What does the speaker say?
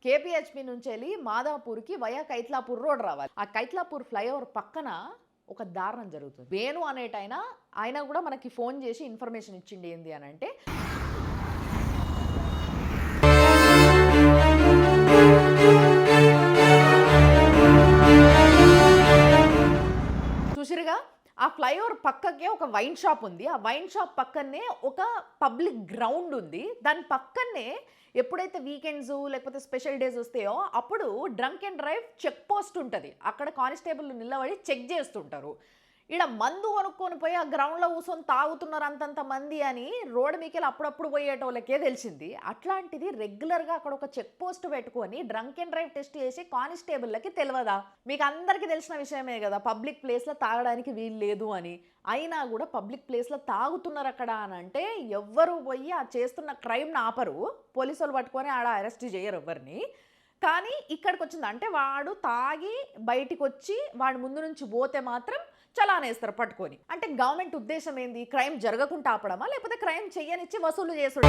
కేపీహెచ్పి నుంచి వెళ్ళి మాదాపూర్కి via కైట్లాపూర్ road రావాలి. ఆ కైట్లాపూర్ ఫ్లైఓవర్ పక్కన ఒక దారుణం జరుగుతుంది. వేణు అనేటైనా ఆయన కూడా మనకి ఫోన్ చేసి ఇన్ఫర్మేషన్ ఇచ్చిండి ఏంది అని అంటే, చూసిరుగా ఆ ఫ్లైఓవర్ పక్కకే ఒక వైన్ షాప్ ఉంది. ఆ వైన్ షాప్ పక్కనే ఒక పబ్లిక్ గ్రౌండ్ ఉంది. దాని పక్కనే ఎప్పుడైతే వీకెండ్స్ లేకపోతే స్పెషల్ డేస్ వస్తాయో అప్పుడు drunk and drive check post ఉంటుంది. అక్కడ కానిస్టేబుల్ నిలబడి చెక్ చేస్తుంటారు. ఇక్కడ మందు కొనుక్కొని పోయి ఆ గ్రౌండ్లో కూర్చొని తాగుతున్నారు అంతంత మంది అని రోడ్డు మీకెళ్ళి అప్పుడప్పుడు పోయేటోళ్ళకే తెలిసింది. అట్లాంటిది రెగ్యులర్గా అక్కడ ఒక చెక్ పోస్ట్ పెట్టుకొని డ్రంక్ అండ్ డ్రైవ్ టెస్ట్ చేసి కానిస్టేబుల్లకి తెలియదా? మీకు అందరికీ తెలిసిన విషయమే కదా, పబ్లిక్ ప్లేస్లో తాగడానికి వీలు లేదు అని. అయినా కూడా పబ్లిక్ ప్లేస్లో తాగుతున్నారు అక్కడ అని అంటే ఎవ్వరు పోయి ఆ చేస్తున్న క్రైమ్ని ఆపరు. పోలీసు వాళ్ళు పట్టుకొని ఆడ అరెస్ట్ చేయరు ఎవరిని. కానీ ఇక్కడికి వచ్చింది అంటే వాడు తాగి బయటికి వచ్చి వాడి ముందు నుంచి పోతే మాత్రం చలానేస్తారు పట్టుకొని. అంటే గవర్నమెంట్ ఉద్దేశం ఏంది? క్రైమ్ జరగకుండా ఆపడమా లేకపోతే క్రైమ్ చెయ్యనిచ్చి వసూలు చేసుడా?